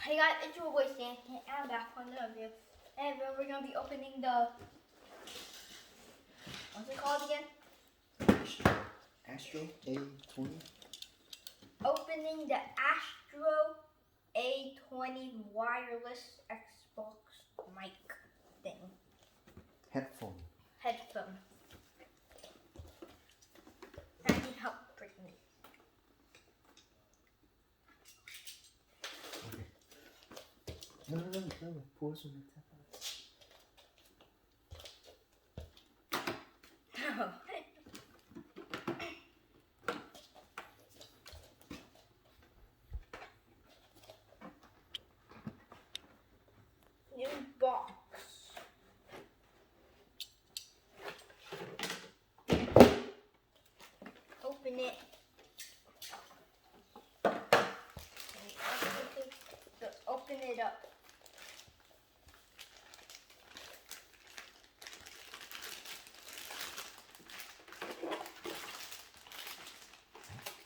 Hey guys, it's your boy Stanton. I'm back on another video. And we're gonna be opening the what's it called again? Astro A20. Opening the Astro A20 wireless Xbox mic thing. Headphone. Headphone. I need help breaking it. Okay. No. Pause on the tap. New box. Open it. Open it up.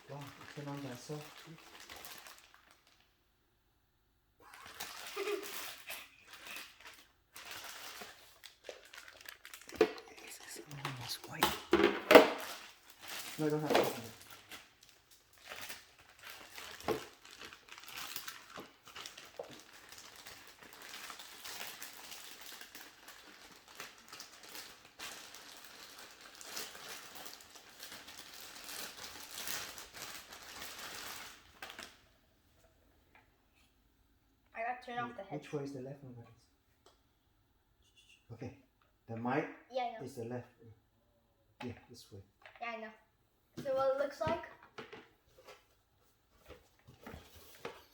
Wow, turn on that soft. It's almost white. No, I don't have to open it. I gotta turn off the head. Which way is the left one, guys? Okay. The mic Yeah, I know. is the left. Yeah, this way. Yeah, I know. So what it looks like?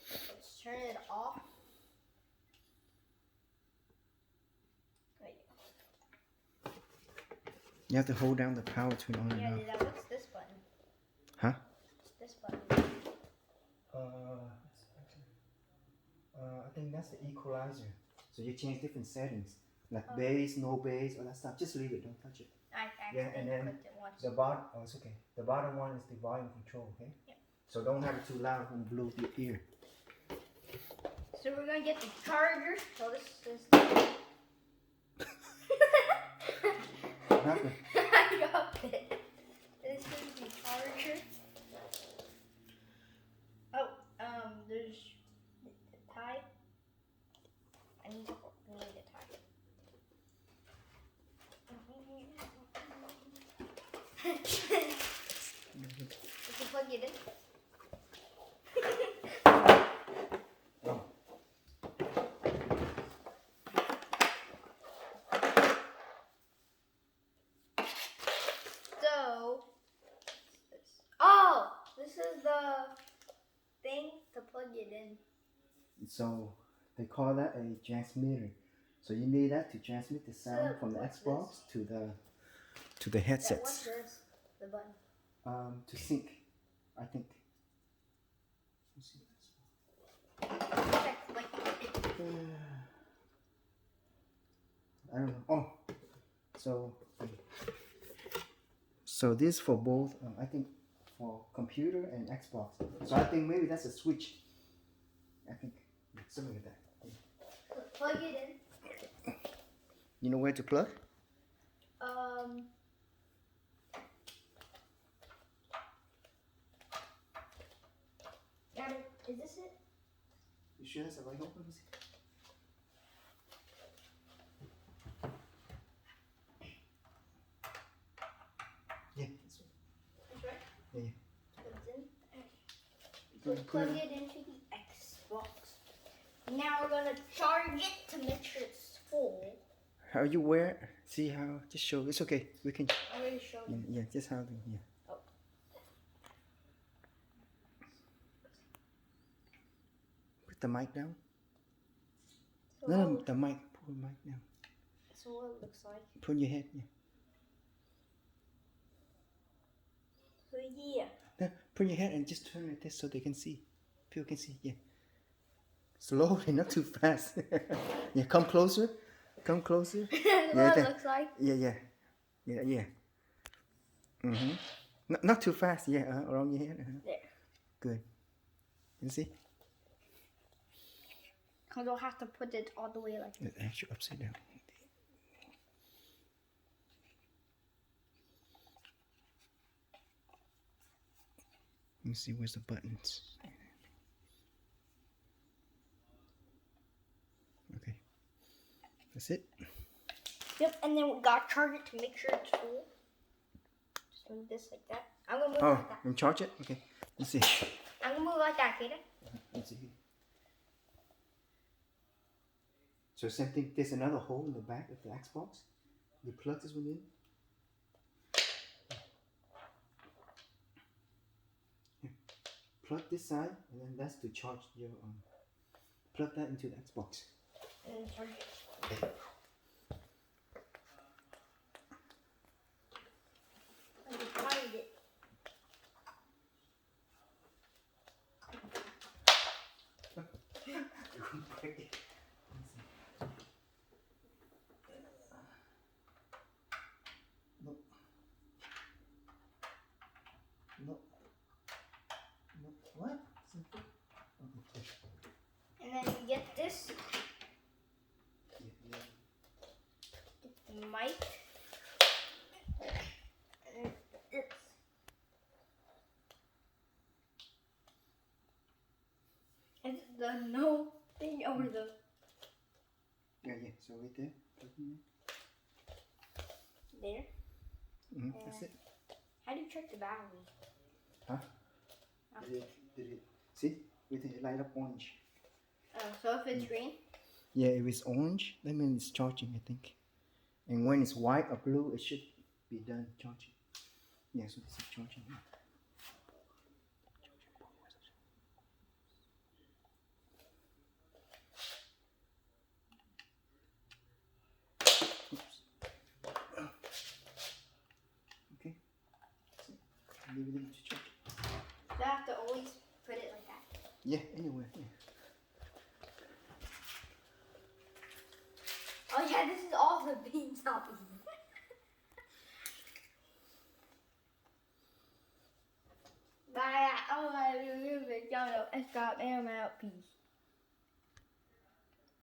Let's turn it off. Wait. You have to hold down the power to on and Yeah, off. Dad, what's this button? Huh? What's this button? I think that's the equalizer. So you change different settings, like bass, no bass, all that stuff. Just leave it, don't touch it. I Yeah, and then clicked it once. the bottom. Oh, it's okay. The bottom one is the volume control. Okay. Yeah. So don't have it too loud and blow your ear. So we're gonna get the charger. So this is. What happened? I dropped it. This is the charger. Oh, there's the tie. I need to tie. You can plug it in. Oh. So, oh, this is the thing to plug it in. So they call that a transmitter. So you need that to transmit the sound from the what's Xbox to the What's headsets. this? The button. To sync, I think. Let's see. I don't know. Oh, so this for both. I think for computer and Xbox. So I think maybe that's a switch. I think something like that. Plug it in. You know where to plug? Is this it? You sure that's the right one? Let me see. Yeah, that's right. That's right. Yeah. Plugs in. Go So and put plug it it into the Xbox. Now we're gonna charge it to make sure it's full. How you wear? See how? Just show. It's okay. We can. I already showed you. Yeah, just how. Yeah. Oh. Put the mic down. So No, what- the mic. Put the mic down. So what it looks like. Put your head. Yeah. So yeah. No, put your head and just turn it this so they can see. People can see. Yeah. Slowly, not too fast. Yeah, come closer. Come closer. What Yeah, it looks like. Yeah. Mhm. Not too fast. Yeah, around your head. There. Good. You see? Because I'll have to put it all the way like this. It's actually upside down. Let me see, where's the buttons? Okay. That's it? Yep, and then we got to charge it to make sure it's full. Just move this like that. I'm going to move Oh, like that. and charge it? Okay. Let's see. I'm going to move like that, Kata. Let's see. So same thing, there's another hole in the back of the Xbox. You plug this one in. Here. Plug this side, and then that's to charge your plug that into the Xbox. And then charge it. And we find it. Break it. No. No. No. What? Okay. And then you get this. Yeah. Get the mic. And this. And the no thing over the. Yeah. So right there. Plug in There. there. That's it. How do you check the battery? Huh? Did it? See? Right there, it light up orange. Oh, so if it's green? Yeah, if it's orange, that means it's charging, I think. And when it's white or blue, it should be done charging. Yeah, so this is charging. Oops. Okay. That's it. Leave it in to charge. Do I have to always put it like that? Yeah, anywhere. Yeah. Oh yeah, this is all the bean toppings. Bye. Oh, I remember. Y'all know. It's got peace.